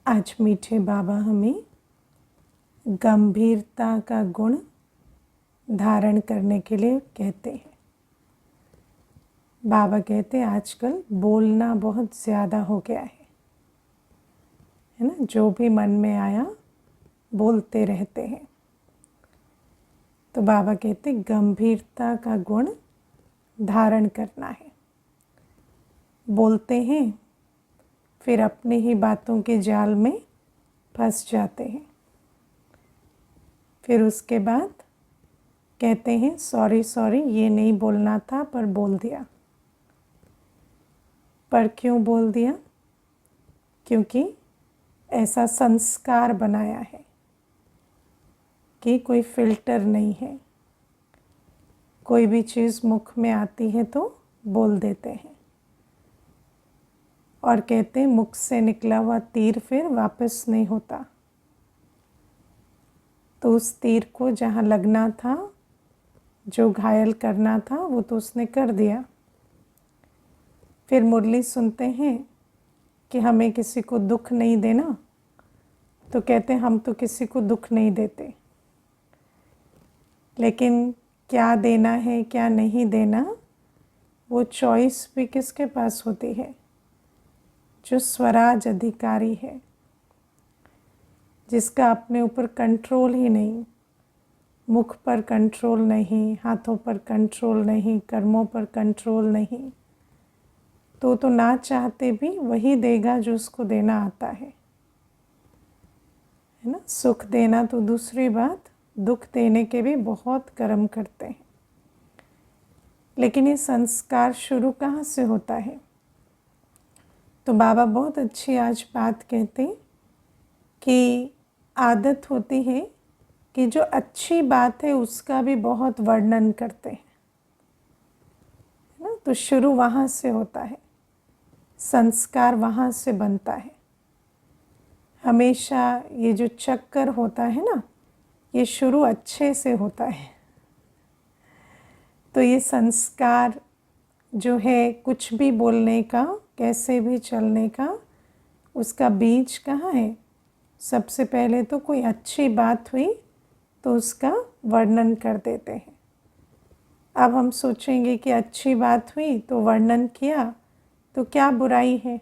आज मीठे बाबा हमें गंभीरता का गुण धारण करने के लिए कहते हैं। बाबा कहते हैं आजकल बोलना बहुत ज़्यादा हो गया है ना, जो भी मन में आया बोलते रहते हैं। तो बाबा कहते गंभीरता का गुण धारण करना है। बोलते हैं फिर अपनी ही बातों के जाल में फंस जाते हैं। फिर उसके बाद कहते हैं सॉरी सॉरी, ये नहीं बोलना था पर बोल दिया। पर क्यों बोल दिया? क्योंकि ऐसा संस्कार बनाया है कि कोई फिल्टर नहीं है, कोई भी चीज़ मुख में आती है तो बोल देते हैं। और कहते हैं मुख से निकला हुआ तीर फिर वापस नहीं होता। तो उस तीर को जहाँ लगना था, जो घायल करना था, वो तो उसने कर दिया। फिर मुरली सुनते हैं कि हमें किसी को दुख नहीं देना, तो कहते हैं हम तो किसी को दुख नहीं देते, लेकिन क्या देना है क्या नहीं देना वो चॉइस भी किसके पास होती है? जो स्वराज अधिकारी है, जिसका अपने ऊपर कंट्रोल ही नहीं, मुख पर कंट्रोल नहीं, हाथों पर कंट्रोल नहीं, कर्मों पर कंट्रोल नहीं, तो ना चाहते भी वही देगा जो उसको देना आता है ना। सुख देना तो दूसरी बात, दुख देने के भी बहुत कर्म करते हैं। लेकिन ये संस्कार शुरू कहाँ से होता है? तो बाबा बहुत अच्छी आज बात कहते हैं कि आदत होती है कि जो अच्छी बात है उसका भी बहुत वर्णन करते हैं ना। तो शुरू वहाँ से होता है, संस्कार वहाँ से बनता है। हमेशा ये जो चक्कर होता है ना, ये शुरू अच्छे से होता है। तो ये संस्कार जो है कुछ भी बोलने का, कैसे भी चलने का, उसका बीज कहाँ है? सबसे पहले तो कोई अच्छी बात हुई तो उसका वर्णन कर देते हैं। अब हम सोचेंगे कि अच्छी बात हुई तो वर्णन किया तो क्या बुराई है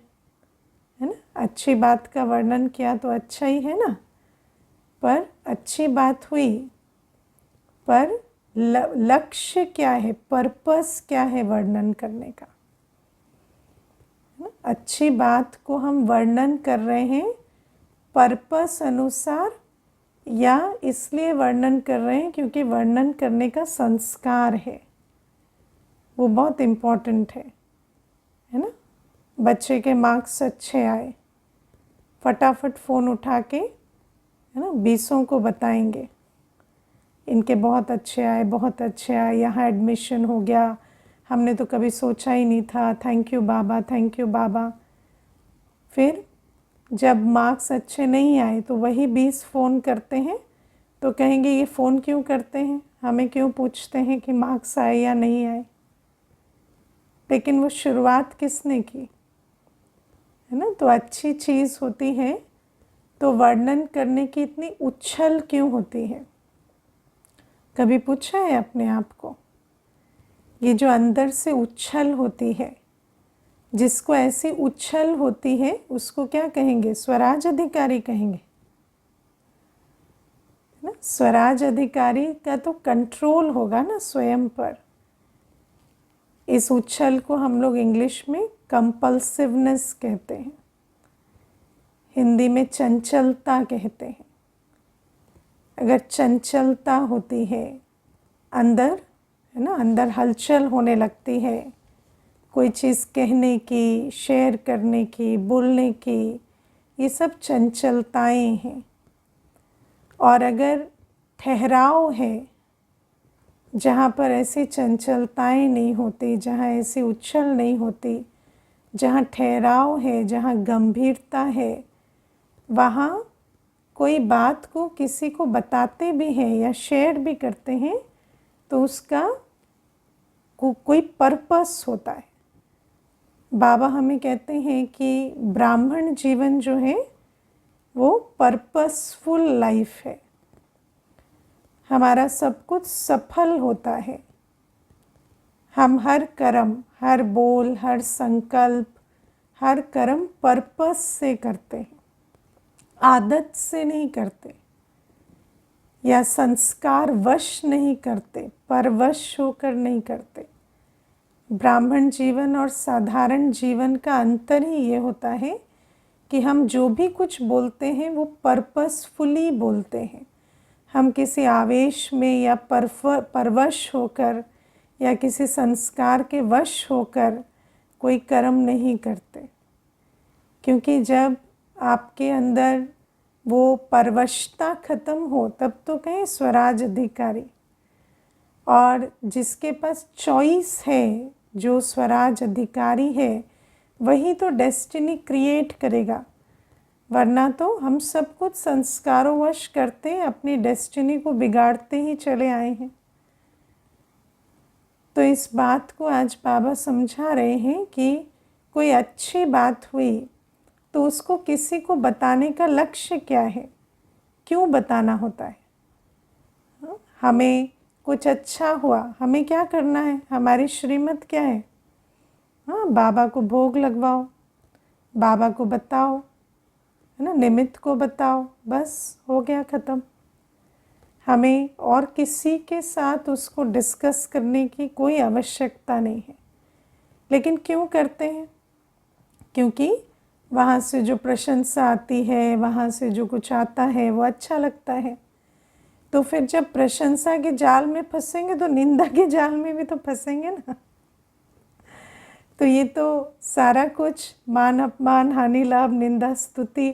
ना? अच्छी बात का वर्णन किया तो अच्छा ही है ना। पर अच्छी बात हुई, पर लक्ष्य क्या है, पर्पस क्या है वर्णन करने का? अच्छी बात को हम वर्णन कर रहे हैं पर्पस अनुसार, या इसलिए वर्णन कर रहे हैं क्योंकि वर्णन करने का संस्कार है, वो बहुत इम्पोर्टेंट है ना। बच्चे के मार्क्स अच्छे आए, फटाफट फ़ोन उठा के है ना 20 को बताएंगे इनके बहुत अच्छे आए, बहुत अच्छे आए, यहाँ एडमिशन हो गया, हमने तो कभी सोचा ही नहीं था, थैंक यू बाबा, थैंक यू बाबा। फिर जब मार्क्स अच्छे नहीं आए तो वही 20 फ़ोन करते हैं, तो कहेंगे ये फ़ोन क्यों करते हैं, हमें क्यों पूछते हैं कि मार्क्स आए या नहीं आए। लेकिन वो शुरुआत किसने की है ना। तो अच्छी चीज़ होती है तो वर्णन करने की इतनी उछल क्यों होती है? कभी पूछा है अपने आप को? ये जो अंदर से उछल होती है, जिसको ऐसी उछल होती है उसको क्या कहेंगे? स्वराज अधिकारी कहेंगे ना। स्वराज अधिकारी का तो कंट्रोल होगा ना स्वयं पर। इस उछल को हम लोग इंग्लिश में कंपल्सिवनेस कहते हैं, हिंदी में चंचलता कहते हैं। अगर चंचलता होती है अंदर, है ना, अंदर हलचल होने लगती है, कोई चीज़ कहने की, शेयर करने की, बोलने की, ये सब चंचलताएं हैं। और अगर ठहराव है, जहाँ पर ऐसी चंचलताएं नहीं होती, जहाँ ऐसी उछल नहीं होती, जहाँ ठहराव है, जहाँ गंभीरता है, वहाँ कोई बात को किसी को बताते भी हैं या शेयर भी करते हैं तो उसका कोई पर्पस होता है। बाबा हमें कहते हैं कि ब्राह्मण जीवन जो है पर्पसफुल लाइफ है, हमारा सब कुछ सफल होता है। हम हर कर्म, हर बोल, हर संकल्प, हर कर्म पर्पस से करते हैं, आदत से नहीं करते या संस्कार वश नहीं करते, परवश होकर नहीं करते। ब्राह्मण जीवन और साधारण जीवन का अंतर ही ये होता है कि हम जो भी कुछ बोलते हैं वो पर्पसफुली बोलते हैं। हम किसी आवेश में या परवश होकर या किसी संस्कार के वश होकर कोई कर्म नहीं करते, क्योंकि जब आपके अंदर वो परवशता खत्म हो तब तो कहें स्वराज अधिकारी। और जिसके पास चॉइस है, जो स्वराज अधिकारी है, वही तो डेस्टिनी क्रिएट करेगा, वरना तो हम सब कुछ संस्कारों वश करते अपनी डेस्टिनी को बिगाड़ते ही चले आए हैं। तो इस बात को आज बाबा समझा रहे हैं कि कोई अच्छी बात हुई तो उसको किसी को बताने का लक्ष्य क्या है, क्यों बताना होता है। हमें कुछ अच्छा हुआ, हमें क्या करना है, हमारी श्रीमत क्या है? हाँ, बाबा को भोग लगवाओ, बाबा को बताओ, है ना, निमित्त को बताओ, बस हो गया ख़त्म। हमें और किसी के साथ उसको डिस्कस करने की कोई आवश्यकता नहीं है। लेकिन क्यों करते हैं? क्योंकि वहाँ से जो प्रशंसा आती है, वहाँ से जो कुछ आता है वो अच्छा लगता है। तो फिर जब प्रशंसा के जाल में फंसेंगे तो निंदा के जाल में भी तो फंसेंगे ना। तो ये तो सारा कुछ मान अपमान, हानि लाभ, निंदा स्तुति,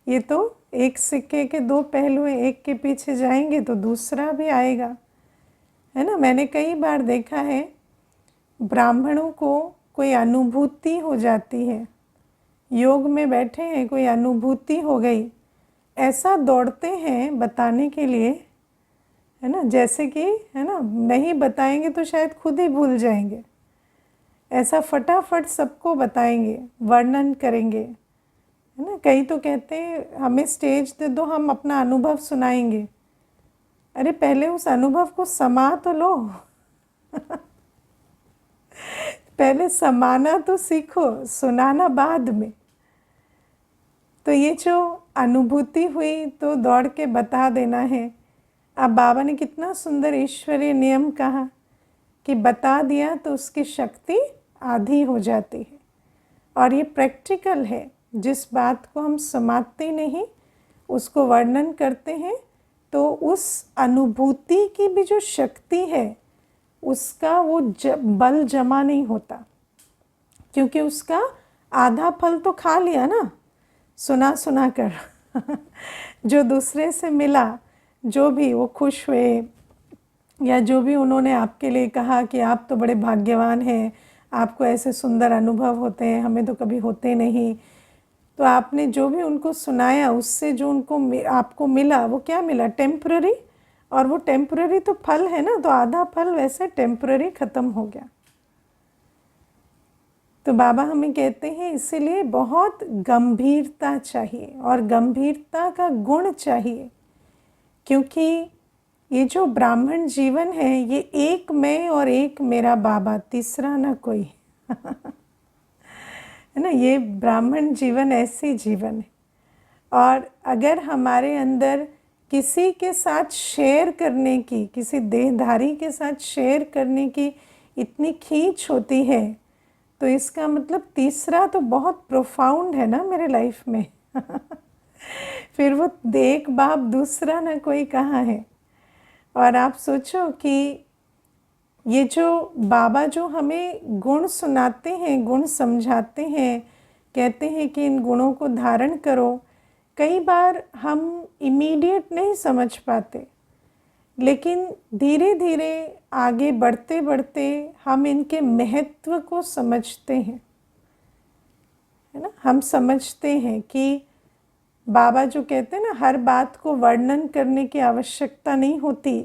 ये तो एक सिक्के के दो पहलू हैं, एक के पीछे जाएंगे तो दूसरा भी आएगा, है ना। मैंने कई बार देखा है ब्राह्मणों को कोई अनुभूति हो जाती है, योग में बैठे हैं, कोई अनुभूति हो गई, ऐसा दौड़ते हैं बताने के लिए, है ना, जैसे कि, है ना, नहीं बताएंगे तो शायद खुद ही भूल जाएंगे। ऐसा फटाफट सबको बताएंगे, वर्णन करेंगे, है ना। कई तो कहते हैं हमें स्टेज दे दो, हम अपना अनुभव सुनाएंगे। अरे पहले उस अनुभव को समा तो लो। पहले समाना तो सीखो, सुनाना बाद में। तो ये जो अनुभूति हुई तो दौड़ के बता देना है। अब बाबा ने कितना सुंदर ईश्वरीय नियम कहा कि बता दिया तो उसकी शक्ति आधी हो जाती है। और ये प्रैक्टिकल है, जिस बात को हम समाते नहीं उसको वर्णन करते हैं तो उस अनुभूति की भी जो शक्ति है उसका वो बल जमा नहीं होता, क्योंकि उसका आधा फल तो खा लिया ना, सुना सुना कर। जो दूसरे से मिला, जो भी वो खुश हुए या जो भी उन्होंने आपके लिए कहा कि आप तो बड़े भाग्यवान हैं, आपको ऐसे सुंदर अनुभव होते हैं, हमें तो कभी होते नहीं। तो आपने जो भी उनको सुनाया उससे जो उनको आपको मिला वो क्या मिला? टेम्पररी। और वो टेम्पररी तो फल है ना, तो आधा फल वैसे टेम्पररी ख़त्म हो गया। तो बाबा हमें कहते हैं इसीलिए बहुत गंभीरता चाहिए और गंभीरता का गुण चाहिए, क्योंकि ये जो ब्राह्मण जीवन है ये एक मैं और एक मेरा बाबा, तीसरा ना कोई। है ना, ये ब्राह्मण जीवन ऐसी जीवन है। और अगर हमारे अंदर किसी के साथ शेयर करने की, किसी देहधारी के साथ शेयर करने की इतनी खींच होती है तो इसका मतलब तीसरा तो बहुत प्रोफाउंड है ना मेरे लाइफ में। फिर वो देख बाप दूसरा ना कोई कहाँ है। और आप सोचो कि ये जो बाबा जो हमें गुण सुनाते हैं, गुण समझाते हैं, कहते हैं कि इन गुणों को धारण करो, कई बार हम इमीडिएट नहीं समझ पाते, लेकिन धीरे धीरे आगे बढ़ते बढ़ते हम इनके महत्व को समझते हैं, है ना। हम समझते हैं कि बाबा जो कहते हैं ना, हर बात को वर्णन करने की आवश्यकता नहीं होती।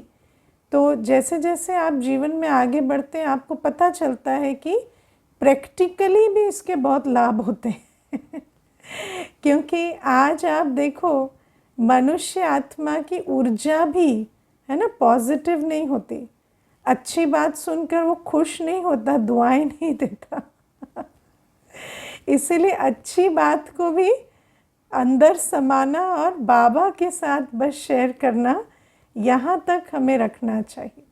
तो जैसे जैसे आप जीवन में आगे बढ़ते हैं आपको पता चलता है कि प्रैक्टिकली भी इसके बहुत लाभ होते हैं। क्योंकि आज आप देखो मनुष्य आत्मा की ऊर्जा भी है ना पॉजिटिव नहीं होती। अच्छी बात सुनकर वो खुश नहीं होता, दुआएं नहीं देता। इसीलिए अच्छी बात को भी अंदर समाना और बाबा के साथ बस शेयर करना, यहाँ तक हमें रखना चाहिए।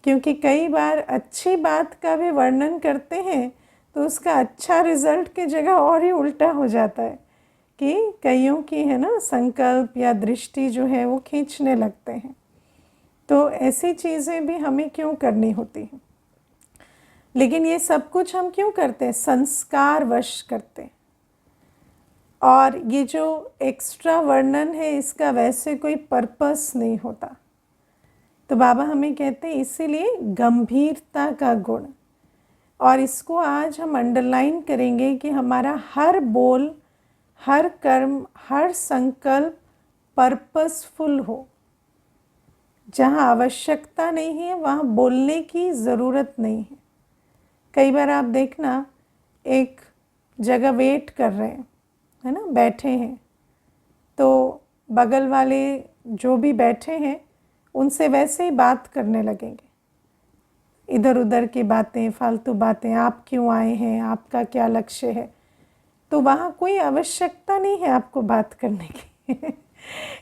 क्योंकि कई बार अच्छी बात का भी वर्णन करते हैं तो उसका अच्छा रिजल्ट की जगह और ही उल्टा हो जाता है कि कईयों की है ना संकल्प या दृष्टि जो है वो खींचने लगते हैं। तो ऐसी चीज़ें भी हमें क्यों करनी होती हैं। लेकिन ये सब कुछ हम क्यों करते हैं, संस्कार वश करते हैं। और ये जो एक्स्ट्रा वर्णन है इसका वैसे कोई पर्पस नहीं होता। तो बाबा हमें कहते हैं इसीलिए गंभीरता का गुण, और इसको आज हम अंडरलाइन करेंगे कि हमारा हर बोल, हर कर्म, हर संकल्प पर्पसफुल हो। जहाँ आवश्यकता नहीं है वहाँ बोलने की ज़रूरत नहीं है। कई बार आप देखना एक जगह वेट कर रहे हैं, है ना, बैठे हैं, तो बगल वाले जो भी बैठे हैं उनसे वैसे ही बात करने लगेंगे, इधर उधर की बातें, फालतू बातें, आप क्यों आए हैं, आपका क्या लक्ष्य है। तो वहाँ कोई आवश्यकता नहीं है आपको बात करने की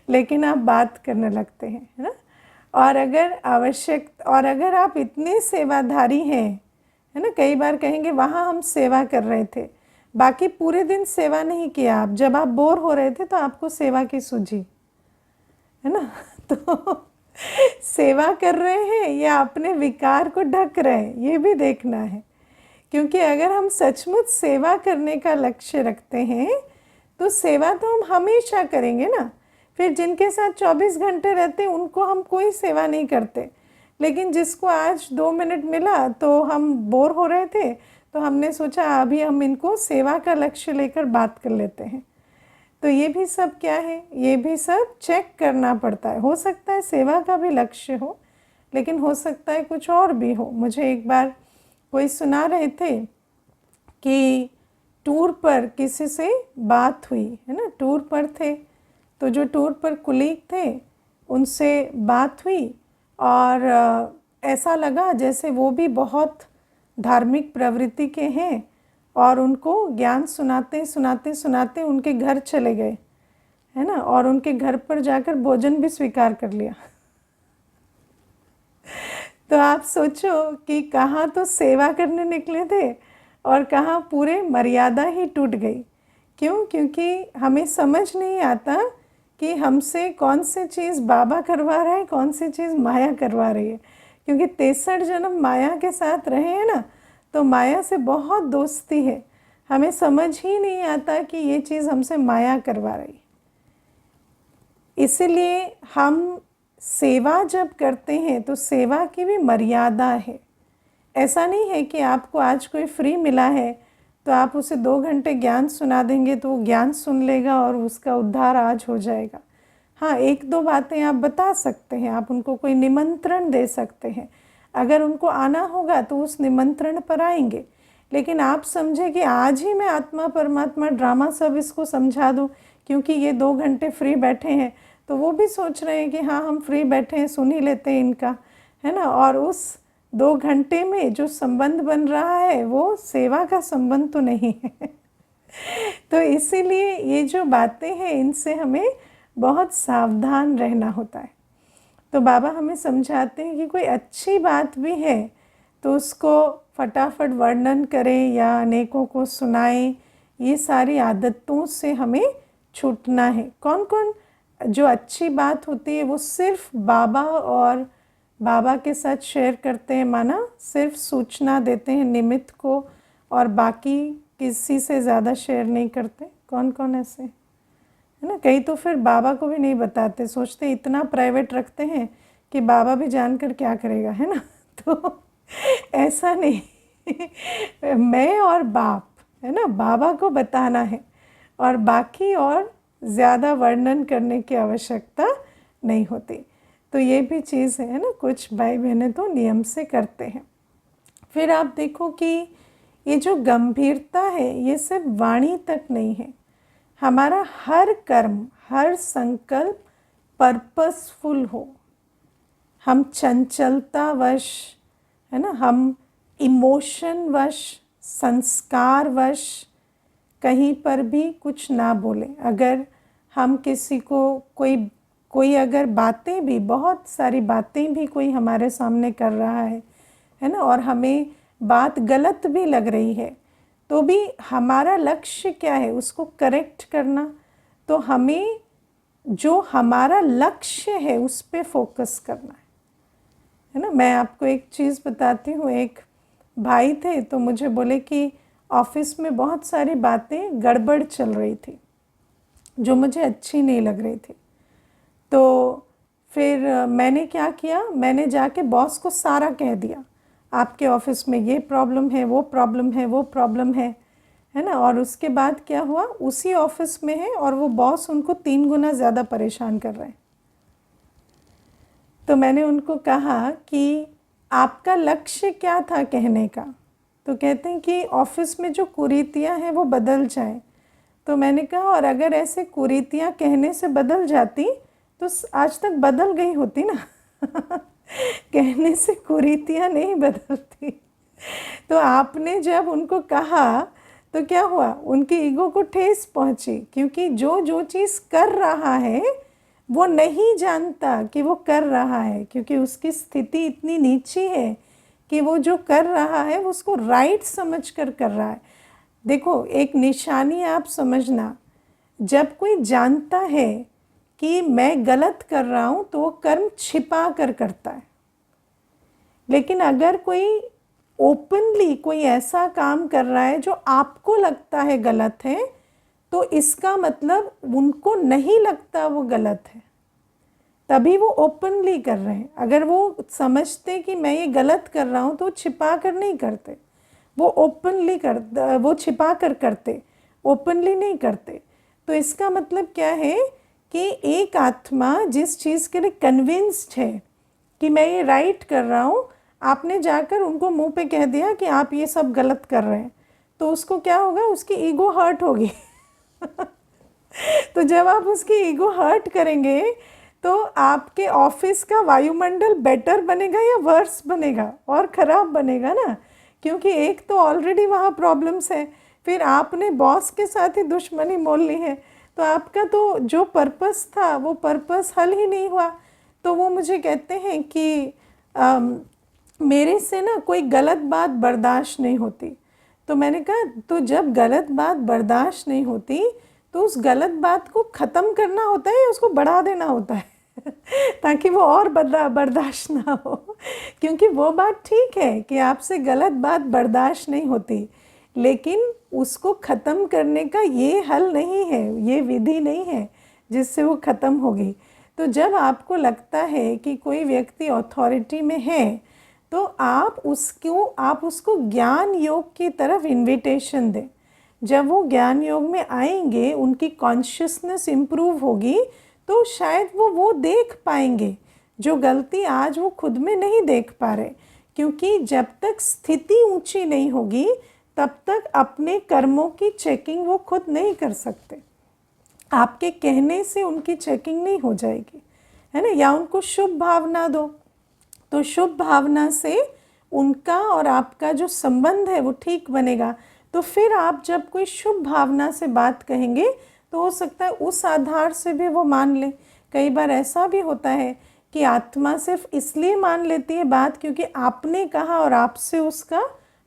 लेकिन आप बात करने लगते हैं, है ना। और अगर आप इतने सेवाधारी हैं, है ना, कई बार कहेंगे वहाँ हम सेवा कर रहे थे, बाकी पूरे दिन सेवा नहीं किया आप, जब आप बोर हो रहे थे तो आपको सेवा की सूझी, है ना। तो सेवा कर रहे हैं या अपने विकार को ढक रहे हैं, ये भी देखना है। क्योंकि अगर हम सचमुच सेवा करने का लक्ष्य रखते हैं तो सेवा तो हम हमेशा करेंगे ना। फिर जिनके साथ 24 घंटे रहते हैं उनको हम कोई सेवा नहीं करते, लेकिन जिसको आज 2 मिनट मिला तो हम बोर हो रहे थे तो हमने सोचा अभी हम इनको सेवा का लक्ष्य लेकर बात कर लेते हैं। तो ये भी सब क्या है, ये भी सब चेक करना पड़ता है। हो सकता है सेवा का भी लक्ष्य हो, लेकिन हो सकता है कुछ और भी हो। मुझे एक बार कोई सुना रहे थे कि टूर पर किसी से बात हुई, है ना, टूर पर थे तो जो टूर पर कुलीग थे उनसे बात हुई और ऐसा लगा जैसे वो भी बहुत धार्मिक प्रवृत्ति के हैं और उनको ज्ञान सुनाते सुनाते सुनाते उनके घर चले गए, है ना, और उनके घर पर जाकर भोजन भी स्वीकार कर लिया। तो आप सोचो कि कहाँ तो सेवा करने निकले थे और कहाँ पूरे मर्यादा ही टूट गई। क्यों? क्योंकि हमें समझ नहीं आता कि हमसे कौन सी चीज़ बाबा करवा रहा है, कौन सी चीज़ माया करवा रही है। क्योंकि 63 जन्म माया के साथ रहे हैं ना, तो माया से बहुत दोस्ती है। हमें समझ ही नहीं आता कि ये चीज़ हमसे माया करवा रही है। इसीलिए हम सेवा जब करते हैं तो सेवा की भी मर्यादा है। ऐसा नहीं है कि आपको आज कोई फ्री मिला है तो आप उसे 2 घंटे ज्ञान सुना देंगे तो वो ज्ञान सुन लेगा और उसका उद्धार आज हो जाएगा। हाँ, 1-2 बातें आप बता सकते हैं, आप उनको कोई निमंत्रण दे सकते हैं। अगर उनको आना होगा तो उस निमंत्रण पर आएंगे। लेकिन आप समझे कि आज ही मैं आत्मा परमात्मा ड्रामा सब इसको समझा दूँ क्योंकि ये 2 घंटे फ्री बैठे हैं, तो वो भी सोच रहे हैं कि हाँ हम फ्री बैठे हैं, सुन ही लेते हैं इनका, है ना। और उस 2 घंटे में जो संबंध बन रहा है वो सेवा का संबंध तो नहीं है। तो इसीलिए ये जो बातें हैं इनसे हमें बहुत सावधान रहना होता है। तो बाबा हमें समझाते हैं कि कोई अच्छी बात भी है तो उसको फटाफट वर्णन करें या अनेकों को सुनाएं। ये सारी आदतों से हमें छूटना है। कौन कौन जो अच्छी बात होती है वो सिर्फ बाबा और बाबा के साथ शेयर करते हैं, माना सिर्फ सूचना देते हैं निमित्त को और बाकी किसी से ज़्यादा शेयर नहीं करते। कौन कौन ऐसे, है ना। कई तो फिर बाबा को भी नहीं बताते, सोचते इतना प्राइवेट रखते हैं कि बाबा भी जानकर क्या करेगा, है ना। तो ऐसा नहीं मैं और बाप, है ना, बाबा को बताना है और बाकी और ज़्यादा वर्णन करने की आवश्यकता नहीं होती। तो ये भी चीज़ है ना, कुछ भाई बहनें तो नियम से करते हैं। फिर आप देखो कि ये जो गंभीरता है ये सिर्फ वाणी तक नहीं है, हमारा हर कर्म, हर संकल्प पर्पसफुल हो। हम चंचलतावश, है ना, हम इमोशनवश, संस्कारवश कहीं पर भी कुछ ना बोले। अगर हम किसी को कोई अगर बातें भी, बहुत सारी बातें भी कोई हमारे सामने कर रहा है ना, और हमें बात गलत भी लग रही है, तो भी हमारा लक्ष्य क्या है, उसको करेक्ट करना। तो हमें जो हमारा लक्ष्य है उस पे फोकस करना है ना। मैं आपको एक चीज़ बताती हूँ। एक भाई थे तो मुझे बोले कि ऑफिस में बहुत सारी बातें गड़बड़ चल रही थी जो मुझे अच्छी नहीं लग रही थी। तो फिर मैंने क्या किया, मैंने जाके बॉस को सारा कह दिया, आपके ऑफिस में ये प्रॉब्लम है, वो प्रॉब्लम है, वो प्रॉब्लम है ना। और उसके बाद क्या हुआ, उसी ऑफिस में है और वो बॉस उनको 3 गुना ज़्यादा परेशान कर रहे हैं। तो मैंने उनको कहा कि आपका लक्ष्य क्या था कहने का। तो कहते हैं कि ऑफिस में जो कुरीतियाँ हैं वो बदल जाएं। तो मैंने कहा और अगर ऐसे कुरीतियाँ कहने से बदल जाती तो आज तक बदल गई होती ना। कहने से कुरीतियाँ नहीं बदलती। तो आपने जब उनको कहा तो क्या हुआ, उनकी ईगो को ठेस पहुंची, क्योंकि जो चीज़ कर रहा है वो नहीं जानता कि वो कर रहा है, क्योंकि उसकी स्थिति इतनी नीची है कि वो जो कर रहा है वो उसको राइट समझ कर रहा है। देखो, एक निशानी आप समझना, जब कोई जानता है कि मैं गलत कर रहा हूँ तो वो कर्म छिपा कर करता है। लेकिन अगर कोई ओपनली कोई ऐसा काम कर रहा है जो आपको लगता है गलत है, तो इसका मतलब उनको नहीं लगता वो गलत है, तभी वो ओपनली कर रहे हैं। अगर वो समझते कि मैं ये गलत कर रहा हूँ तो छिपा कर नहीं करते, वो ओपनली वो छिपा कर करते, ओपनली नहीं करते। तो इसका मतलब क्या है कि एक आत्मा जिस चीज़ के लिए कन्विंस्ड है कि मैं ये राइट कर रहा हूँ, आपने जाकर उनको मुंह पे कह दिया कि आप ये सब गलत कर रहे हैं, तो उसको क्या होगा, उसकी ईगो हर्ट होगी। तो जब आप उसकी ईगो हर्ट करेंगे तो आपके ऑफिस का वायुमंडल बेटर बनेगा या वर्स बनेगा, और ख़राब बनेगा ना, क्योंकि एक तो ऑलरेडी वहाँ प्रॉब्लम्स है, फिर आपने बॉस के साथ ही दुश्मनी मोल ली है, तो आपका तो जो पर्पस था वो पर्पस हल ही नहीं हुआ। तो वो मुझे कहते हैं कि मेरे से ना कोई गलत बात बर्दाश्त नहीं होती। तो मैंने कहा तो जब गलत बात बर्दाश्त नहीं होती तो उस गलत बात को ख़त्म करना होता है या उसको बढ़ा देना होता है ताकि वो और बर्दाश्त ना हो। क्योंकि वो बात ठीक है कि आपसे गलत बात बर्दाश्त नहीं होती, लेकिन उसको ख़त्म करने का ये हल नहीं है, ये विधि नहीं है जिससे वो ख़त्म होगी। तो जब आपको लगता है कि कोई व्यक्ति अथॉरिटी में है तो आप उसको ज्ञान योग की तरफ इनविटेशन दें। जब वो ज्ञान योग में आएंगे, उनकी कॉन्शियसनेस इम्प्रूव होगी, तो शायद वो देख पाएंगे जो गलती आज वो खुद में नहीं देख पा रहे। क्योंकि जब तक स्थिति ऊंची नहीं होगी तब तक अपने कर्मों की चेकिंग वो खुद नहीं कर सकते। आपके कहने से उनकी चेकिंग नहीं हो जाएगी, है ना। या उनको शुभ भावना दो, तो शुभ भावना से उनका और आपका जो संबंध है वो ठीक बनेगा। तो फिर आप जब कोई शुभ भावना से बात कहेंगे तो हो सकता है उस आधार से भी वो मान ले। कई बार ऐसा भी होता है कि आत्मा सिर्फ इसलिए मान लेती है बात क्योंकि आपने कहा और आपसे उसका,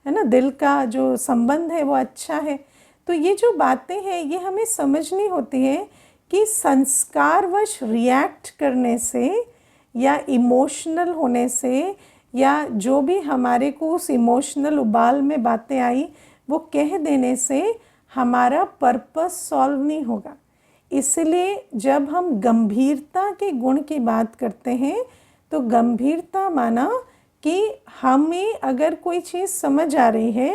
है ना, दिल का जो संबंध है वो अच्छा है। तो ये जो बातें हैं ये हमें समझनी होती है कि संस्कारवश रिएक्ट करने से या इमोशनल होने से, या जो भी हमारे को उस इमोशनल उबाल में बातें आई वो कह देने से हमारा पर्पस सॉल्व नहीं होगा। इसलिए जब हम गंभीरता के गुण की बात करते हैं तो गंभीरता माना कि हमें अगर कोई चीज़ समझ आ रही है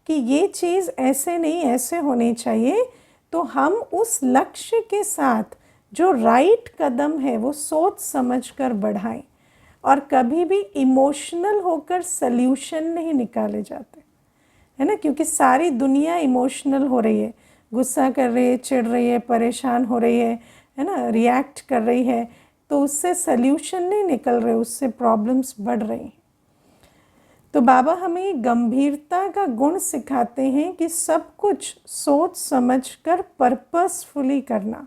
कि ये चीज़ ऐसे नहीं ऐसे होनी चाहिए, तो हम उस लक्ष्य के साथ जो राइट कदम है वो सोच समझ कर बढ़ाएं, और कभी भी इमोशनल होकर सल्यूशन नहीं निकाले जाते, है ना। क्योंकि सारी दुनिया इमोशनल हो रही है, गुस्सा कर रही है, चिढ़ रही है, परेशान हो रही है ना, रिएक्ट कर रही है, तो उससे सल्यूशन नहीं निकल रहे, उससे प्रॉब्लम्स बढ़ रही हैं। तो बाबा हमें गंभीरता का गुण सिखाते हैं कि सब कुछ सोच समझकर पर्पसफुली करना।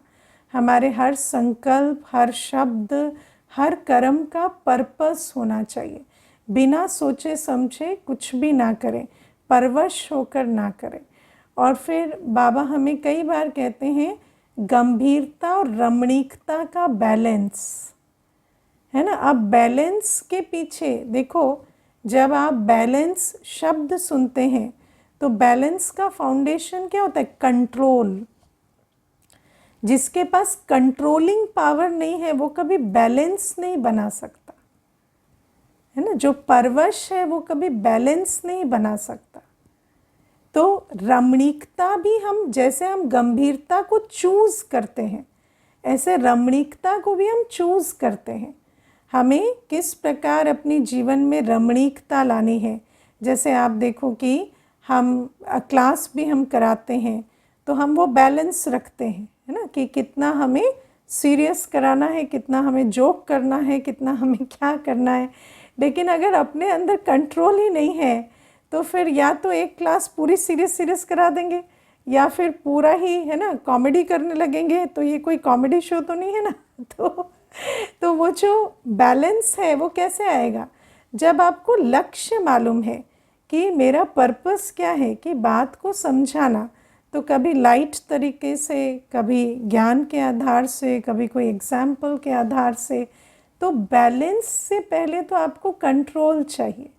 हमारे हर संकल्प, हर शब्द, हर कर्म का पर्पस होना चाहिए। बिना सोचे समझे कुछ भी ना करें, परवश होकर ना करें। और फिर बाबा हमें कई बार कहते हैं गंभीरता और रमणीकता का बैलेंस, है ना। अब बैलेंस के पीछे देखो, जब आप बैलेंस शब्द सुनते हैं तो बैलेंस का फाउंडेशन क्या होता है? कंट्रोल। जिसके पास कंट्रोलिंग पावर नहीं है वो कभी बैलेंस नहीं बना सकता, है ना। जो परवश है वो कभी बैलेंस नहीं बना सकता। तो रमणीकता भी हम, जैसे हम गंभीरता को चूज करते हैं, ऐसे रमणीकता को भी हम चूज करते हैं। हमें किस प्रकार अपनी जीवन में रमणीकता लानी है। जैसे आप देखो कि हम क्लास भी हम कराते हैं तो हम वो बैलेंस रखते हैं, है ना, कि कितना हमें सीरियस कराना है, कितना हमें जोक करना है, कितना हमें क्या करना है। लेकिन अगर अपने अंदर कंट्रोल ही नहीं है तो फिर या तो एक क्लास पूरी सीरियस करा देंगे या फिर पूरा ही, है ना, कॉमेडी करने लगेंगे। तो ये कोई कॉमेडी शो तो नहीं है ना। तो वो जो बैलेंस है वो कैसे आएगा? जब आपको लक्ष्य मालूम है कि मेरा पर्पस क्या है, कि बात को समझाना, तो कभी लाइट तरीके से, कभी ज्ञान के आधार से, कभी कोई एग्जाम्पल के आधार से। तो बैलेंस से पहले तो आपको कंट्रोल चाहिए।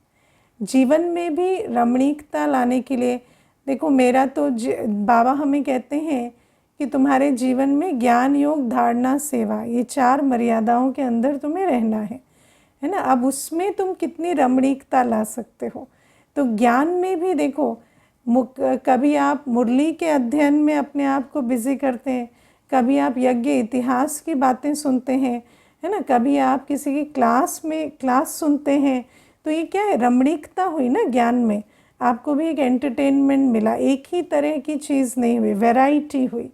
जीवन में भी रमणीकता लाने के लिए देखो, मेरा तो बाबा हमें कहते हैं कि तुम्हारे जीवन में ज्ञान, योग, धारणा, सेवा, ये 4 मर्यादाओं के अंदर तुम्हें रहना है ना। अब उसमें तुम कितनी रमणीकता ला सकते हो। तो ज्ञान में भी देखो, कभी आप मुरली के अध्ययन में अपने आप को बिजी करते हैं, कभी आप यज्ञ इतिहास की बातें सुनते हैं, है ना, कभी आप किसी की क्लास सुनते हैं। तो ये क्या है? रमणीकता हुई ना ज्ञान में। आपको भी एक एंटरटेनमेंट मिला, एक ही तरह की चीज़ नहीं हुई, वैरायटी हुई।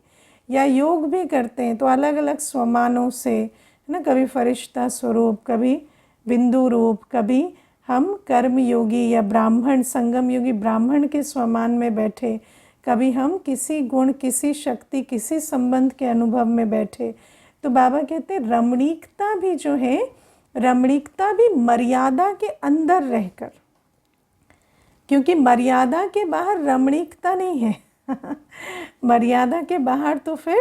या योग भी करते हैं तो अलग अलग स्वमानों से, है ना, कभी फरिश्ता स्वरूप, कभी बिंदु रूप, कभी हम कर्म योगी या ब्राह्मण, संगम योगी ब्राह्मण के स्वमान में बैठे, कभी हम किसी गुण, किसी शक्ति, किसी संबंध के अनुभव में बैठे। तो बाबा कहते हैं रमणीकता भी जो है, रमणीकता भी मर्यादा के अंदर रहकर, क्योंकि मर्यादा के बाहर रमणीकता नहीं है। मर्यादा के बाहर तो फिर,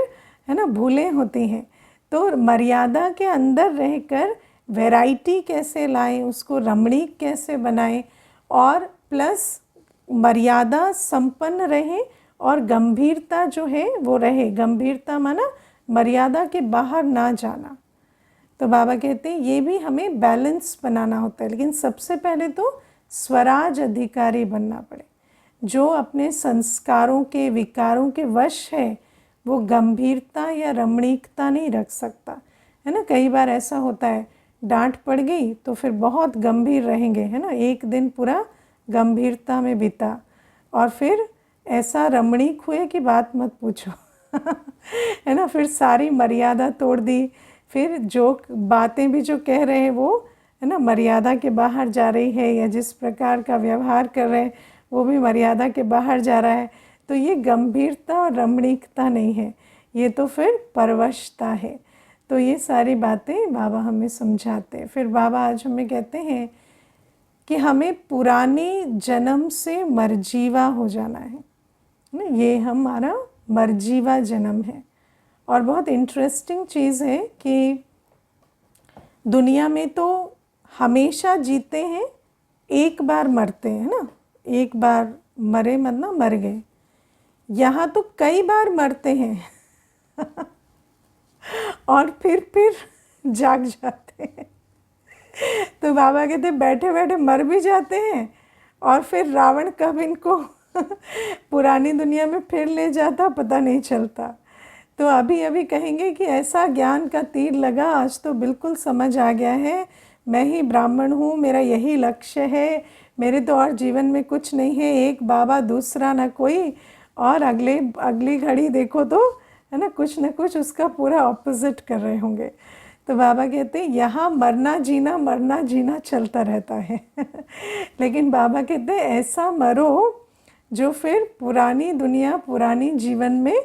है ना, भूलें होती हैं। तो मर्यादा के अंदर रहकर वैरायटी कैसे लाएं, उसको रमणीक कैसे बनाएं, और प्लस मर्यादा संपन्न रहे और गंभीरता जो है वो रहे। गंभीरता माना मर्यादा के बाहर ना जाना। तो बाबा कहते हैं ये भी हमें बैलेंस बनाना होता है। लेकिन सबसे पहले तो स्वराज अधिकारी बनना पड़े। जो अपने संस्कारों के, विकारों के वश है, वो गंभीरता या रमणीकता नहीं रख सकता, है ना। कई बार ऐसा होता है, डांट पड़ गई तो फिर बहुत गंभीर रहेंगे, है ना, एक दिन पूरा गंभीरता में बीता, और फिर ऐसा रमणीक हुए कि बात मत पूछो। है ना, फिर सारी मर्यादा तोड़ दी, फिर जो बातें भी जो कह रहे हैं वो, है ना, मर्यादा के बाहर जा रही है, या जिस प्रकार का व्यवहार कर रहे हैं वो भी मर्यादा के बाहर जा रहा है। तो ये गंभीरता और रमणीकता नहीं है, ये तो फिर परवशता है। तो ये सारी बातें बाबा हमें समझाते हैं। फिर बाबा आज हमें कहते हैं कि हमें पुराने जन्म से मरजीवा हो जाना है ना, ये हमारा मरजीवा जन्म है। और बहुत इंटरेस्टिंग चीज़ है कि दुनिया में तो हमेशा जीते हैं, एक बार मरते हैं ना, एक बार मरे मतलब मर गए। यहाँ तो कई बार मरते हैं और फिर जाग जाते हैं। तो बाबा कहते बैठे बैठे मर भी जाते हैं, और फिर रावण कब इनको पुरानी दुनिया में फिर ले जाता पता नहीं चलता। तो अभी अभी कहेंगे कि ऐसा ज्ञान का तीर लगा, आज तो बिल्कुल समझ आ गया है, मैं ही ब्राह्मण हूँ, मेरा यही लक्ष्य है, मेरे तो और जीवन में कुछ नहीं है, एक बाबा दूसरा ना कोई, और अगली घड़ी देखो तो है ना कुछ न कुछ उसका पूरा ऑपोजिट कर रहे होंगे। तो बाबा कहते हैं यहाँ मरना जीना चलता रहता है लेकिन बाबा कहते हैं ऐसा मरो जो फिर पुरानी दुनिया पुरानी जीवन में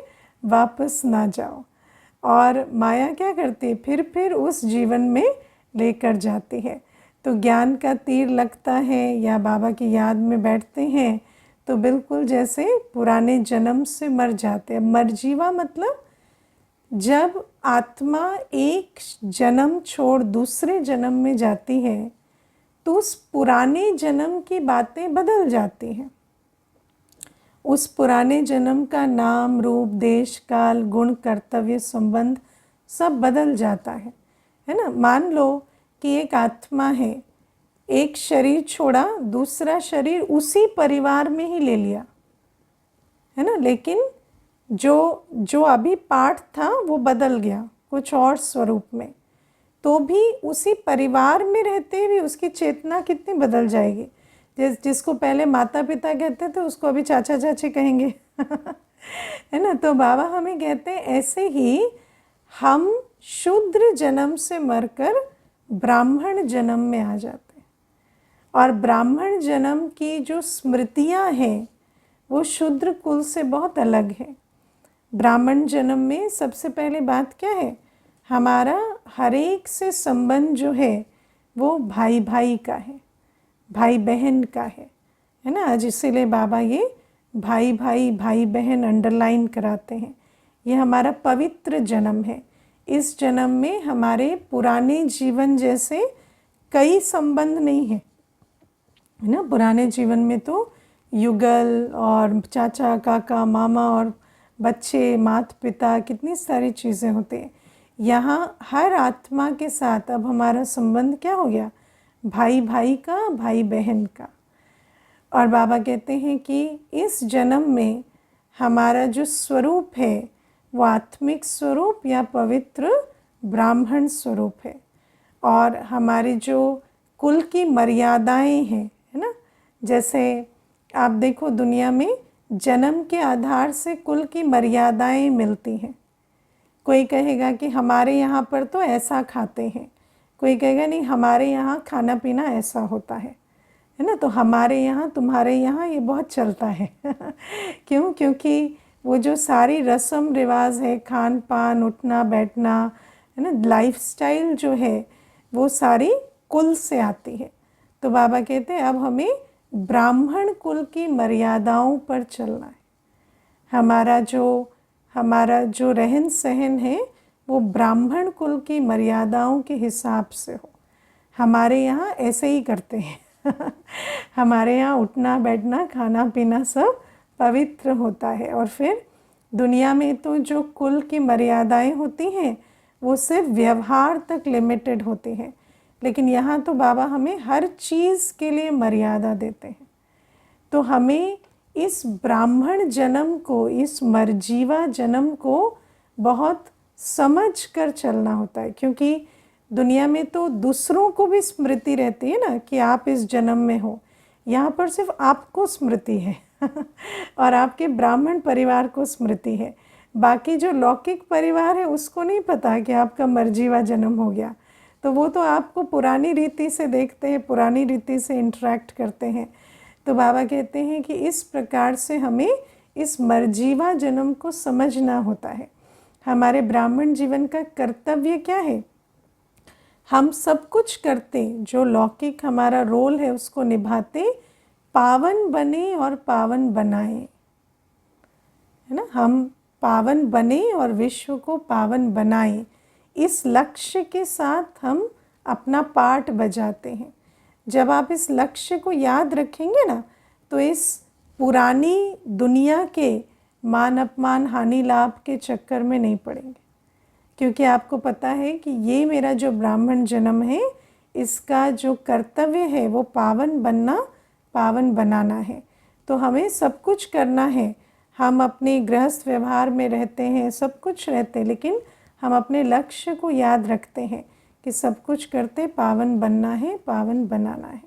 वापस ना जाओ। और माया क्या करती है, फिर उस जीवन में लेकर जाती है। तो ज्ञान का तीर लगता है या बाबा की याद में बैठते हैं तो बिल्कुल जैसे पुराने जन्म से मर जाते हैं। मरजीवा मतलब जब आत्मा एक जन्म छोड़ दूसरे जन्म में जाती है तो उस पुराने जन्म की बातें बदल जाती हैं। उस पुराने जन्म का नाम रूप देश काल गुण कर्तव्य संबंध सब बदल जाता है ना। मान लो कि एक आत्मा है, एक शरीर छोड़ा दूसरा शरीर उसी परिवार में ही ले लिया है ना, लेकिन जो अभी पार्ट था वो बदल गया कुछ और स्वरूप में, तो भी उसी परिवार में रहते हुए उसकी चेतना कितनी बदल जाएगी। जिसको पहले माता पिता कहते थे उसको अभी चाचा चाची कहेंगे है ना। तो बाबा हमें कहते हैं ऐसे ही हम शूद्र जन्म से मरकर ब्राह्मण जन्म में आ जाते हैं। और ब्राह्मण जन्म की जो स्मृतियां हैं वो शूद्र कुल से बहुत अलग है। ब्राह्मण जन्म में सबसे पहले बात क्या है, हमारा हर एक से संबंध जो है वो भाई भाई का है, भाई बहन का है ना। आज इसीलिए बाबा ये भाई भाई भाई बहन अंडरलाइन कराते हैं। ये हमारा पवित्र जन्म है। इस जन्म में हमारे पुराने जीवन जैसे कई संबंध नहीं है ना। पुराने जीवन में तो युगल और चाचा काका मामा और बच्चे माता पिता कितनी सारी चीज़ें होती हैं। यहाँ हर आत्मा के साथ अब हमारा संबंध क्या हो गया, भाई भाई का, भाई बहन का। और बाबा कहते हैं कि इस जन्म में हमारा जो स्वरूप है वो आत्मिक स्वरूप या पवित्र ब्राह्मण स्वरूप है। और हमारी जो कुल की मर्यादाएं हैं है ना, जैसे आप देखो दुनिया में जन्म के आधार से कुल की मर्यादाएं मिलती हैं। कोई कहेगा कि हमारे यहाँ पर तो ऐसा खाते हैं, कोई कहेगा नहीं हमारे यहाँ खाना पीना ऐसा होता है ना। तो हमारे यहाँ तुम्हारे यहाँ ये बहुत चलता है क्यों, क्योंकि वो जो सारी रस्म रिवाज है, खान पान उठना बैठना है ना, लाइफस्टाइल जो है वो सारी कुल से आती है। तो बाबा कहते हैं अब हमें ब्राह्मण कुल की मर्यादाओं पर चलना है। हमारा जो रहन सहन है वो ब्राह्मण कुल की मर्यादाओं के हिसाब से हो। हमारे यहाँ ऐसे ही करते हैं हमारे यहाँ उठना बैठना खाना पीना सब पवित्र होता है। और फिर दुनिया में तो जो कुल की मर्यादाएं होती हैं वो सिर्फ व्यवहार तक लिमिटेड होती हैं, लेकिन यहाँ तो बाबा हमें हर चीज़ के लिए मर्यादा देते हैं। तो हमें इस ब्राह्मण जन्म को, इस मरजीवा जन्म को बहुत समझ कर चलना होता है, क्योंकि दुनिया में तो दूसरों को भी स्मृति रहती है ना कि आप इस जन्म में हो। यहाँ पर सिर्फ आपको स्मृति है और आपके ब्राह्मण परिवार को स्मृति है। बाकी जो लौकिक परिवार है उसको नहीं पता कि आपका मरजीवा जन्म हो गया। तो वो तो आपको पुरानी रीति से देखते हैं, पुरानी रीति से इंटरेक्ट करते हैं। तो बाबा कहते हैं कि इस प्रकार से हमें इस मरजीवा जन्म को समझना होता है। हमारे ब्राह्मण जीवन का कर्तव्य क्या है, हम सब कुछ करते, जो लौकिक हमारा रोल है उसको निभाते, पावन बने और पावन बनाए, है ना। हम पावन बने और विश्व को पावन बनाए, इस लक्ष्य के साथ हम अपना पार्ट बजाते हैं। जब आप इस लक्ष्य को याद रखेंगे ना तो इस पुरानी दुनिया के मान अपमान हानि लाभ के चक्कर में नहीं पड़ेंगे, क्योंकि आपको पता है कि ये मेरा जो ब्राह्मण जन्म है इसका जो कर्तव्य है वो पावन बनना, पावन बनाना है। तो हमें सब कुछ करना है। हम अपने गृहस्थ व्यवहार में रहते हैं, सब कुछ रहते हैं, लेकिन हम अपने लक्ष्य को याद रखते हैं कि सब कुछ करते पावन बनना है, पावन बनाना है।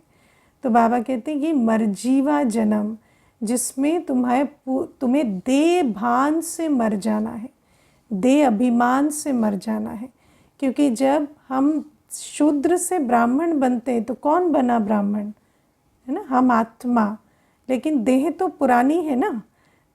तो बाबा कहते हैं ये मरजीवा जन्म, जिसमें तुम्हें देह भान से मर जाना है, देह अभिमान से मर जाना है। क्योंकि जब हम शूद्र से ब्राह्मण बनते हैं तो कौन बना ब्राह्मण, है ना, हम आत्मा, लेकिन देह तो पुरानी है ना।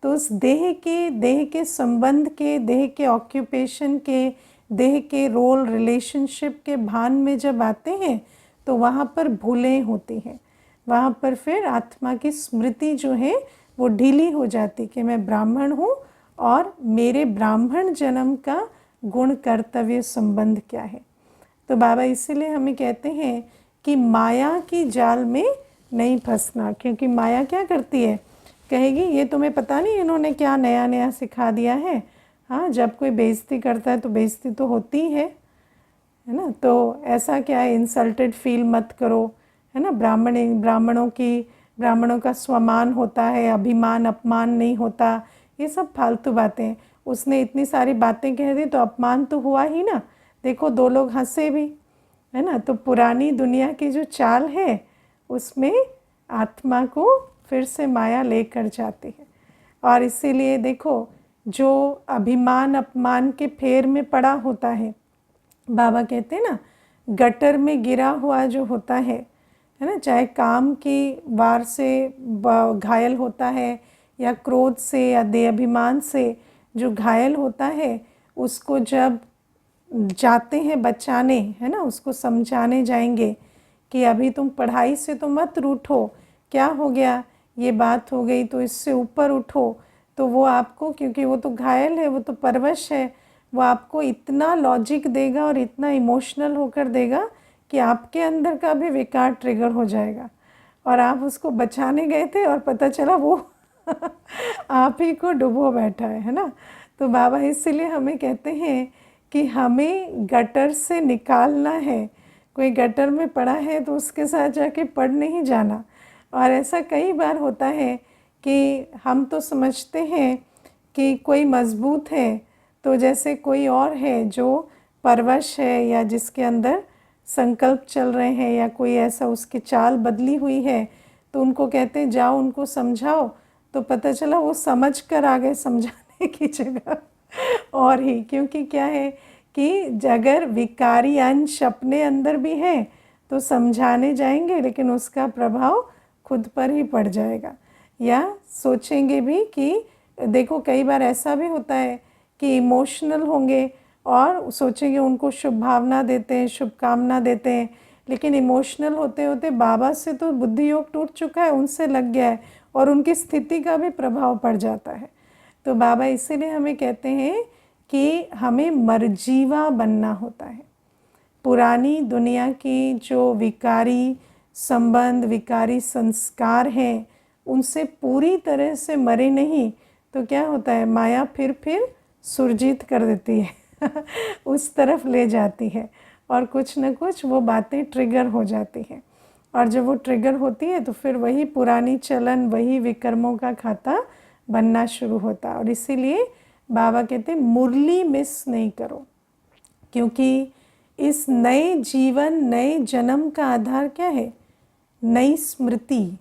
तो उस देह के संबंध के, देह के ऑक्यूपेशन के, देह के रोल रिलेशनशिप के भान में जब आते हैं तो वहाँ पर भूलें होती हैं, वहाँ पर फिर आत्मा की स्मृति जो है वो ढीली हो जाती कि मैं ब्राह्मण हूँ और मेरे ब्राह्मण जन्म का गुण कर्तव्य संबंध क्या है। तो बाबा इसीलिए हमें कहते हैं कि माया की जाल में नहीं फंसना, क्योंकि माया क्या करती है, कहेगी ये तुम्हें पता नहीं इन्होंने क्या नया नया सिखा दिया है। हाँ, जब कोई बेइज्जती करता है तो बेइज्जती तो होती है ना। तो ऐसा क्या है, इंसल्टेड फील मत करो, है ना। ब्राह्मणों का स्वमान होता है, अभिमान अपमान नहीं होता, ये सब फालतू बातें। उसने इतनी सारी बातें कह दी तो अपमान तो हुआ ही ना। देखो 2 लोग हंसे भी, है ना। तो पुरानी दुनिया की जो चाल है उसमें आत्मा को फिर से माया लेकर जाती है। और इसीलिए देखो, जो अभिमान अपमान के फेर में पड़ा होता है, बाबा कहते हैं ना, गटर में गिरा हुआ जो होता है ना, चाहे काम की वार से घायल होता है या क्रोध से या देहाभिमान से जो घायल होता है, उसको जब जाते हैं बचाने, है ना, उसको समझाने जाएंगे कि अभी तुम पढ़ाई से तो मत रूठो, क्या हो गया, ये बात हो गई तो इससे ऊपर उठो। तो वो आपको, क्योंकि वो तो घायल है, वो तो परवश है, वो आपको इतना लॉजिक देगा और इतना इमोशनल होकर देगा कि आपके अंदर का भी विकार ट्रिगर हो जाएगा। और आप उसको बचाने गए थे और पता चला वो आप ही को डुबो बैठा है ना। तो बाबा इसीलिए हमें कहते हैं कि हमें गटर से निकालना है। कोई गटर में पड़ा है तो उसके साथ जाके पड़ नहीं जाना। और ऐसा कई बार होता है कि हम तो समझते हैं कि कोई मजबूत है, तो जैसे कोई और है जो परवश है या जिसके अंदर संकल्प चल रहे हैं या कोई ऐसा उसकी चाल बदली हुई है, तो उनको कहते हैं जाओ उनको समझाओ, तो पता चला वो समझ कर आ गए समझाने की जगह और ही। क्योंकि क्या है कि अगर विकारी अंश अपने अंदर भी है तो समझाने जाएंगे लेकिन उसका प्रभाव खुद पर ही पड़ जाएगा। या सोचेंगे भी कि देखो, कई बार ऐसा भी होता है कि इमोशनल होंगे और सोचेंगे उनको शुभ भावना देते हैं, शुभकामना देते हैं, लेकिन इमोशनल होते होते बाबा से तो बुद्धि योग टूट चुका है, उनसे लग गया है और उनकी स्थिति का भी प्रभाव पड़ जाता है। तो बाबा इसीलिए हमें कहते हैं कि हमें मर्जीवा बनना होता है। पुरानी दुनिया की जो विकारी संबंध, विकारी संस्कार हैं, उनसे पूरी तरह से मरे नहीं तो क्या होता है, माया फिर सुरजीत कर देती है उस तरफ ले जाती है और कुछ न कुछ वो बातें ट्रिगर हो जाती हैं। और जब वो ट्रिगर होती है तो फिर वही पुरानी चलन, वही विकर्मों का खाता बनना शुरू होता है। और इसीलिए बाबा कहते हैं मुरली मिस नहीं करो, क्योंकि इस नए जीवन, नए जन्म का आधार क्या है, नई स्मृति,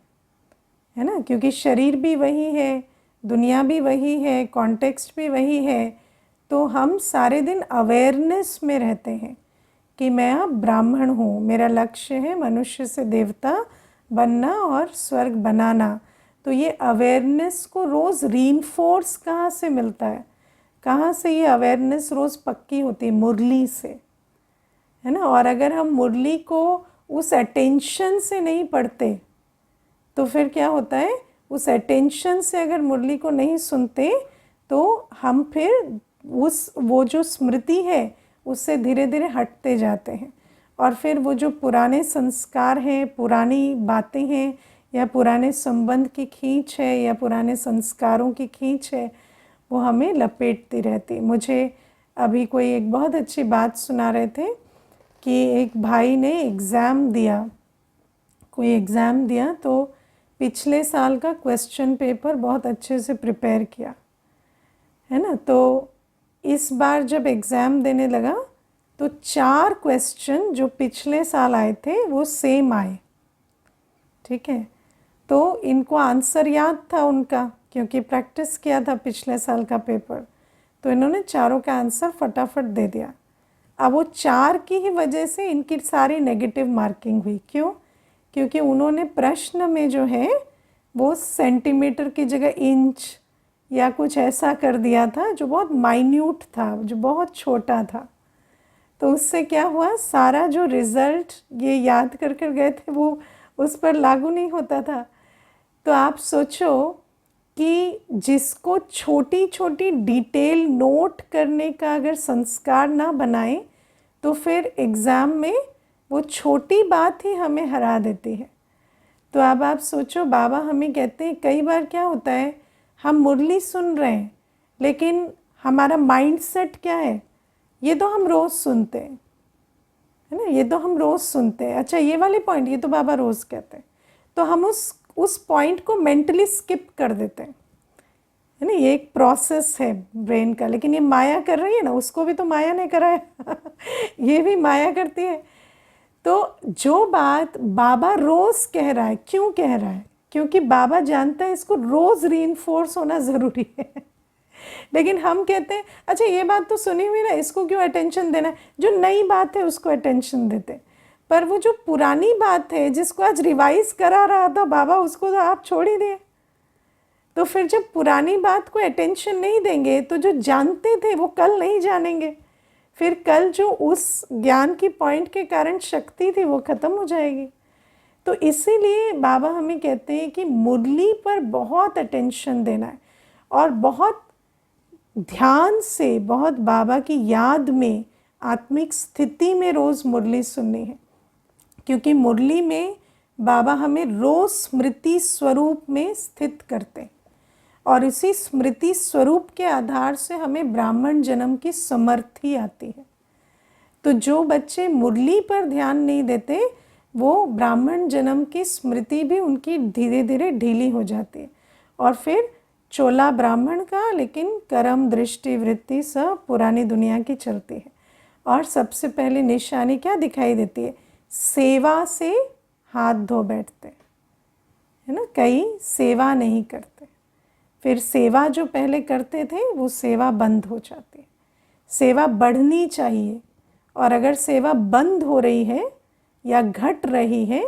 है ना। क्योंकि शरीर भी वही है, दुनिया भी वही है, कॉन्टेक्स्ट भी वही है। तो हम सारे दिन अवेयरनेस में रहते हैं कि मैं अब ब्राह्मण हूँ, मेरा लक्ष्य है मनुष्य से देवता बनना और स्वर्ग बनाना। तो ये अवेयरनेस को रोज़ रीइंफोर्स कहाँ से मिलता है, कहाँ से ये अवेयरनेस रोज़ पक्की होती है, मुरली से, है ना। और अगर हम मुरली को उस अटेंशन से नहीं पढ़ते तो फिर क्या होता है, उस अटेंशन से अगर मुरली को नहीं सुनते तो हम फिर वो जो स्मृति है उससे धीरे धीरे हटते जाते हैं। और फिर वो जो पुराने संस्कार हैं, पुरानी बातें हैं, या पुराने संबंध की खींच है या पुराने संस्कारों की खींच है, वो हमें लपेटती रहती। मुझे अभी कोई एक बहुत अच्छी बात सुना रहे थे कि एक भाई ने कोई एग्ज़ाम दिया तो पिछले साल का क्वेश्चन पेपर बहुत अच्छे से प्रिपेयर किया, है ना। तो इस बार जब एग्ज़ाम देने लगा तो 4 क्वेश्चन जो पिछले साल आए थे वो सेम आए, ठीक है। तो इनको आंसर याद था उनका, क्योंकि प्रैक्टिस किया था पिछले साल का पेपर, तो इन्होंने चारों का आंसर फटाफट दे दिया। अब वो 4 की ही वजह से इनकी सारी नेगेटिव मार्किंग हुई। क्यों? क्योंकि उन्होंने प्रश्न में जो है वो सेंटीमीटर की जगह इंच या कुछ ऐसा कर दिया था जो बहुत माइन्यूट था, जो बहुत छोटा था। तो उससे क्या हुआ, सारा जो रिज़ल्ट ये याद कर कर गए थे वो उस पर लागू नहीं होता था। तो आप सोचो कि जिसको छोटी छोटी डिटेल नोट करने का अगर संस्कार ना बनाए तो फिर एग्ज़ाम में वो छोटी बात ही हमें हरा देती है। तो अब आप सोचो, बाबा हमें कहते हैं कई बार क्या होता है, हम मुरली सुन रहे हैं लेकिन हमारा माइंडसेट क्या है, ये तो हम रोज़ सुनते हैं, है ना, ये तो हम रोज़ सुनते हैं, अच्छा ये वाले पॉइंट ये तो बाबा रोज़ कहते हैं, तो हम उस पॉइंट को मेंटली स्किप कर देते हैं, है ना। ये एक प्रोसेस है ब्रेन का, लेकिन ये माया कर रही है ना, उसको भी तो माया ने करा है ये भी माया करती है। तो जो बात बाबा रोज़ कह रहा है, क्यों कह रहा है? क्योंकि बाबा जानता है इसको रोज़ रीइंफोर्स होना ज़रूरी है लेकिन हम कहते हैं अच्छा ये बात तो सुनी हुई ना, इसको क्यों अटेंशन देना है, जो नई बात है उसको अटेंशन देते। पर वो जो पुरानी बात है जिसको आज रिवाइज करा रहा था बाबा, उसको तो आप छोड़ ही दिए। तो फिर जब पुरानी बात को अटेंशन नहीं देंगे तो जो जानते थे वो कल नहीं जानेंगे, फिर कल जो उस ज्ञान की पॉइंट के कारण शक्ति थी वो ख़त्म हो जाएगी। तो इसीलिए बाबा हमें कहते हैं कि मुरली पर बहुत अटेंशन देना है और बहुत ध्यान से, बहुत बाबा की याद में, आत्मिक स्थिति में रोज़ मुरली सुननी है, क्योंकि मुरली में बाबा हमें रोज़ स्मृति स्वरूप में स्थित करते हैं और इसी स्मृति स्वरूप के आधार से हमें ब्राह्मण जन्म की समर्थी आती है। तो जो बच्चे मुरली पर ध्यान नहीं देते वो ब्राह्मण जन्म की स्मृति भी उनकी धीरे धीरे ढीली हो जाती है और फिर चोला ब्राह्मण का, लेकिन कर्म दृष्टि वृत्ति सब पुरानी दुनिया की चलती है। और सबसे पहले निशानी क्या दिखाई देती है, सेवा से हाथ धो बैठते, है ना, कई सेवा नहीं करते, फिर सेवा जो पहले करते थे वो सेवा बंद हो जाती है। सेवा बढ़नी चाहिए, और अगर सेवा बंद हो रही है या घट रही है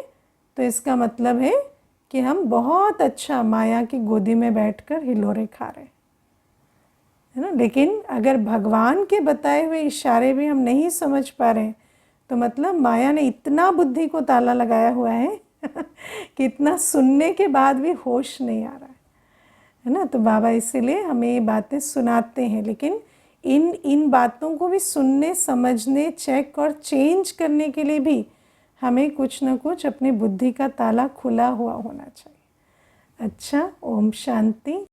तो इसका मतलब है कि हम बहुत अच्छा माया की गोदी में बैठकर हिलोरे खा रहे हैं, है ना। लेकिन अगर भगवान के बताए हुए इशारे भी हम नहीं समझ पा रहे हैं तो मतलब माया ने इतना बुद्धि को ताला लगाया हुआ है कि इतना सुनने के बाद भी होश नहीं आ रहा है ना। तो बाबा इसीलिए हमें ये बातें सुनाते हैं, लेकिन इन बातों को भी सुनने, समझने, चेक और चेंज करने के लिए भी हमें कुछ न कुछ अपनी बुद्धि का ताला खुला हुआ होना चाहिए। अच्छा, ओम शांति।